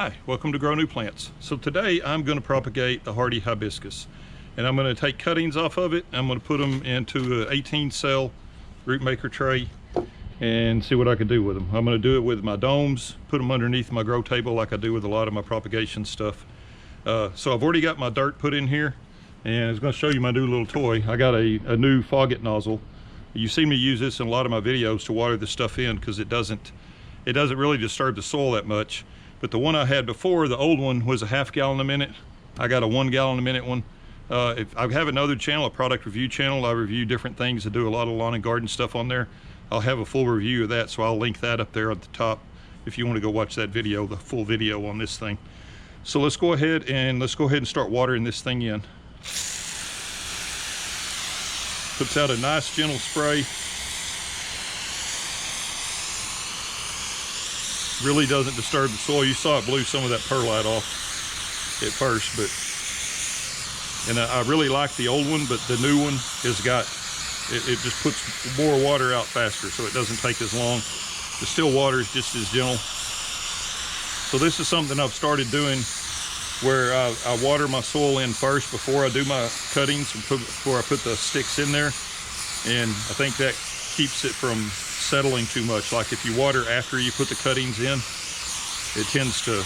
Hi, welcome to Grow New Plants. So today I'm going to propagate a Hardy Hibiscus, and I'm going to take cuttings off of it. I'm going to put them into an 18 cell Rootmaker tray and see what I can do with them. I'm going to do it with my domes, put them underneath my grow table like I do with a lot of my propagation stuff. So I've already got my dirt put in here, and I was going to show you my new little toy. I got a new Fogg-It nozzle. You see me use this in a lot of my videos to water this stuff in because it doesn't really disturb the soil that much. But the one I had before, the old one, was a ½ gallon a minute. I got a 1 gallon a minute one. If I have another channel, a product review channel, I review different things. I do a lot of lawn and garden stuff on there. I'll have a full review of that, so I'll link that up there at the top if you want to go watch that video, the full video on this thing. So let's go ahead and start watering this thing in. Puts out a nice gentle spray. Really doesn't disturb the soil. You saw it blew some of that perlite off at first, and I really like the old one, but the new one has got, it just puts more water out faster, so it doesn't take as long. The still water is just as gentle. So this is something I've started doing where I water my soil in first before I do my cuttings, before I put the sticks in there, and I think that keeps it from settling too much. Like if you water after you put the cuttings in, it tends to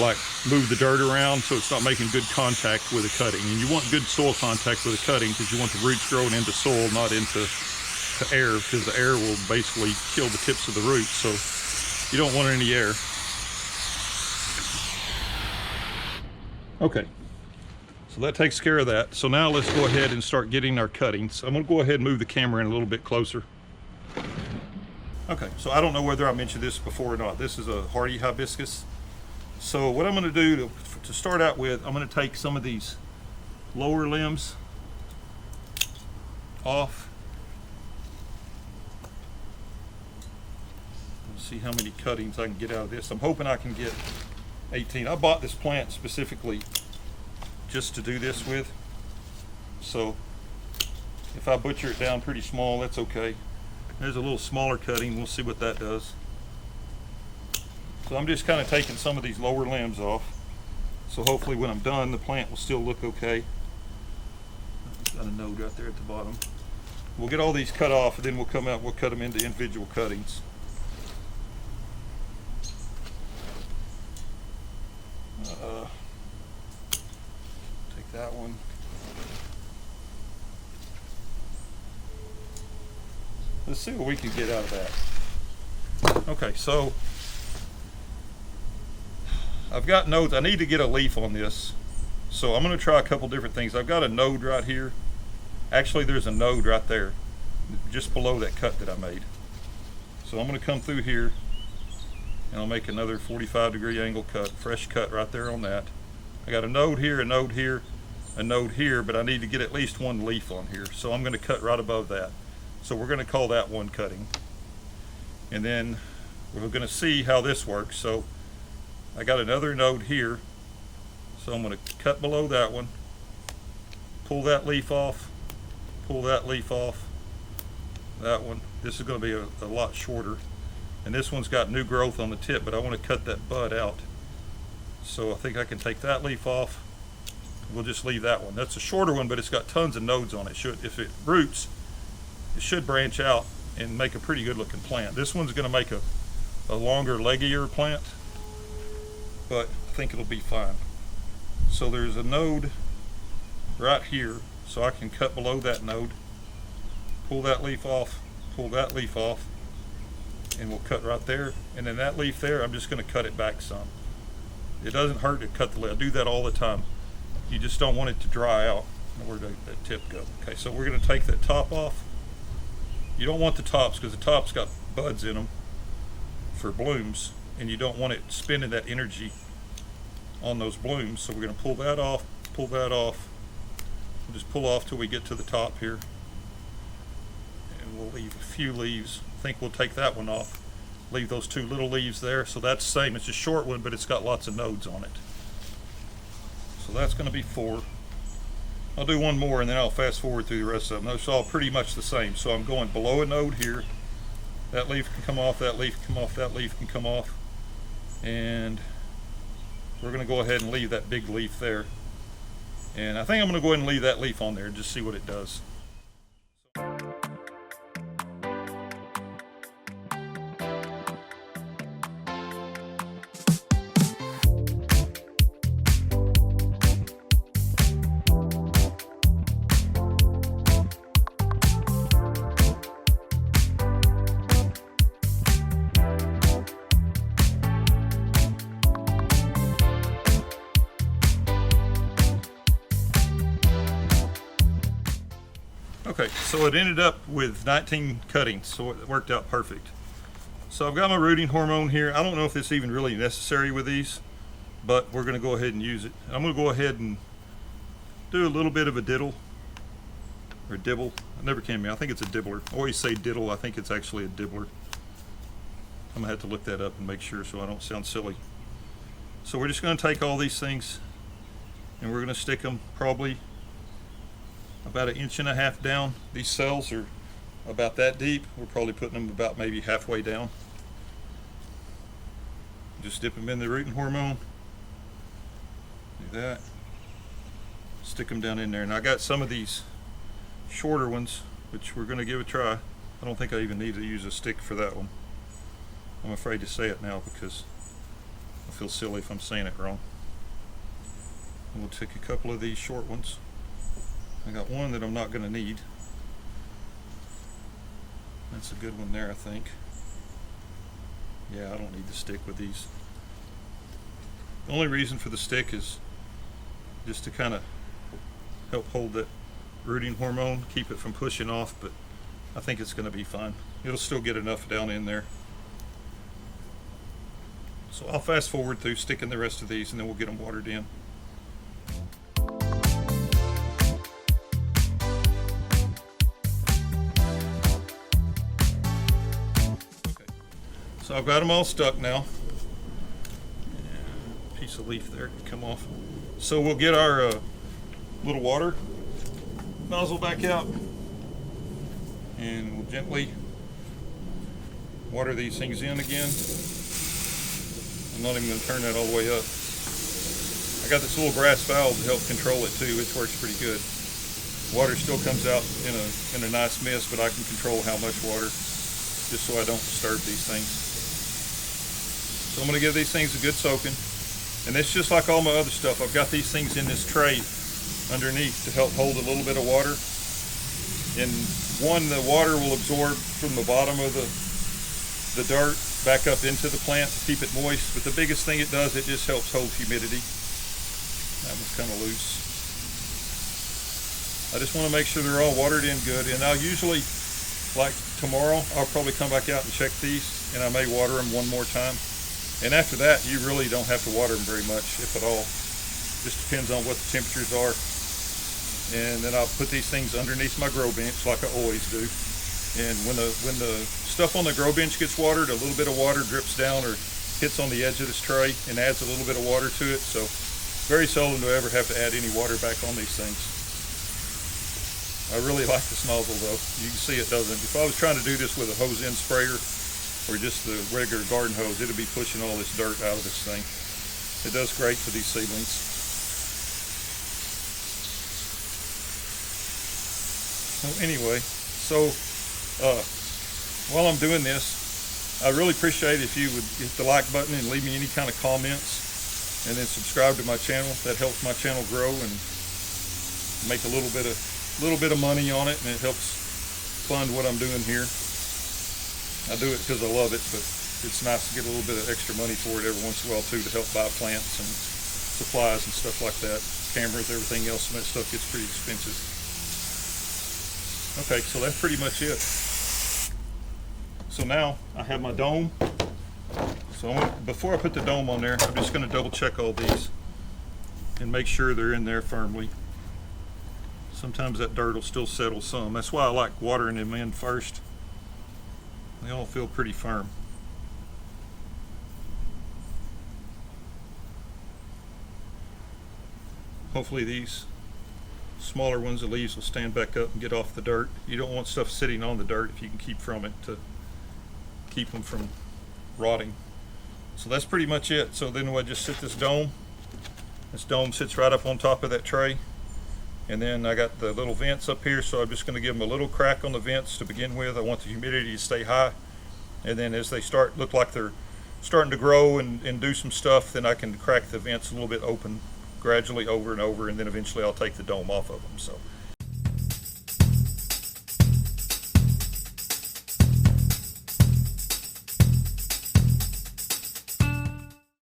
like move the dirt around, so it's not making good contact with the cutting. And you want good soil contact with the cutting because you want the roots growing into soil, not into the air, because the air will basically kill the tips of the roots, so you don't want any air. Okay, so that takes care of that. So now let's go ahead and start getting our cuttings. I'm going to go ahead and move the camera in a little bit closer. Okay, so I don't know whether I mentioned this before or not. This is a Hardy Hibiscus. So what I'm going to do to start out with, I'm going to take some of these lower limbs off. Let's see how many cuttings I can get out of this. I'm hoping I can get 18. I bought this plant specifically just to do this with. So if I butcher it down pretty small, that's okay. There's a little smaller cutting. We'll see what that does. So I'm just kind of taking some of these lower limbs off. So hopefully when I'm done, the plant will still look okay. It's got a node right there at the bottom. We'll get all these cut off, and then we'll come out, we'll cut them into individual cuttings. Take that one. Let's see what we can get out of that. Okay, so I've got nodes. I need to get a leaf on this, so I'm going to try a couple different things. I've got a node right here. Actually, there's a node right there, just below that cut that I made. So I'm going to come through here, and I'll make another 45-degree angle cut, fresh cut right there on that. I got a node here, a node here, a node here, but I need to get at least one leaf on here. So I'm going to cut right above that. So we're going to call that one cutting. And then we're going to see how this works. So I got another node here. So I'm going to cut below that one, pull that leaf off, pull that leaf off, that one. This is going to be a lot shorter. And this one's got new growth on the tip, but I want to cut that bud out. So I think I can take that leaf off. We'll just leave that one. That's a shorter one, but it's got tons of nodes on it. If it roots, it should branch out and make a pretty good looking plant. This one's going to make a longer, leggier plant, but I think it'll be fine. So there's a node right here, so I can cut below that node, pull that leaf off, pull that leaf off, and we'll cut right there. And then that leaf there, I'm just going to cut it back some. It doesn't hurt to cut the leaf. I do that all the time. You just don't want it to dry out. Where'd that tip go? Okay, so we're going to take that top off. You don't want the tops because the top's got buds in them for blooms, and you don't want it spending that energy on those blooms. So we're going to pull that off, pull that off. We'll just pull off till we get to the top here, and we'll leave a few leaves. I think we'll take that one off, leave those two little leaves there. So that's the same. It's a short one, but it's got lots of nodes on it. So that's going to be 4. I'll do one more and then I'll fast forward through the rest of them. It's all pretty much the same. So I'm going below a node here. That leaf can come off, that leaf can come off, that leaf can come off. And we're going to go ahead and leave that big leaf there. And I think I'm going to go ahead and leave that leaf on there and just see what it does. Okay, so it ended up with 19 cuttings, so it worked out perfect. So I've got my rooting hormone here. I don't know if it's even really necessary with these, but we're going to go ahead and use it. I'm going to go ahead and do a little bit of a diddle, or dibble. I never can remember. I think it's a dibbler. I always say diddle. I think it's actually a dibbler. I'm going to have to look that up and make sure so I don't sound silly. So we're just going to take all these things and we're going to stick them probably about 1.5 inches down. These cells are about that deep. We're probably putting them about maybe halfway down. Just dip them in the rooting hormone. Do that. Stick them down in there. And I got some of these shorter ones, which we're going to give a try. I don't think I even need to use a stick for that one. I'm afraid to say it now because I feel silly if I'm saying it wrong. And we'll take a couple of these short ones. I got one that I'm not going to need. That's a good one there, I think. Yeah, I don't need the stick with these. The only reason for the stick is just to kind of help hold that rooting hormone, keep it from pushing off, but I think it's going to be fine. It'll still get enough down in there. So I'll fast forward through sticking the rest of these and then we'll get them watered in. So I've got them all stuck now. Yeah, piece of leaf there can come off. So we'll get our little water nozzle back out and we'll gently water these things in again. I'm not even going to turn that all the way up. I got this little brass valve to help control it too, which works pretty good. Water still comes out in a nice mist, but I can control how much water just so I don't disturb these things. So I'm going to give these things a good soaking. And it's just like all my other stuff. I've got these things in this tray underneath to help hold a little bit of water. And one, the water will absorb from the bottom of the dirt back up into the plant to keep it moist. But the biggest thing it does, it just helps hold humidity. That one's kind of loose. I just want to make sure they're all watered in good. And I'll usually, like tomorrow, I'll probably come back out and check these. And I may water them one more time. And after that, you really don't have to water them very much, if at all. Just depends on what the temperatures are. And then I'll put these things underneath my grow bench like I always do. And when the stuff on the grow bench gets watered, a little bit of water drips down or hits on the edge of this tray and adds a little bit of water to it. So very seldom do I ever have to add any water back on these things. I really like this nozzle though. You can see it doesn't. If I was trying to do this with a hose end sprayer, or just the regular garden hose, it'll be pushing all this dirt out of this thing. It does great for these seedlings. So anyway, while I'm doing this, I really appreciate if you would hit the like button and leave me any kind of comments, and then subscribe to my channel. That helps my channel grow and make a little bit of money on it, and it helps fund what I'm doing here. I do it because I love it, but it's nice to get a little bit of extra money for it every once in a while too, to help buy plants and supplies and stuff like that. Cameras, everything else, and that stuff gets pretty expensive. Okay, so that's pretty much it. So now I have my dome. So before I put the dome on there, I'm just going to double check all these and make sure they're in there firmly. Sometimes that dirt will still settle some. That's why I like watering them in first. They all feel pretty firm. Hopefully these smaller ones, the leaves will stand back up and get off the dirt. You don't want stuff sitting on the dirt if you can keep from it, to keep them from rotting. So that's pretty much it. So then we'll just set this dome This dome sits right up on top of that tray. And then I got the little vents up here, so I'm just going to give them a little crack on the vents to begin with. I want the humidity to stay high. And then as they look like they're starting to grow and do some stuff, then I can crack the vents a little bit open gradually over and over, and then eventually I'll take the dome off of them. So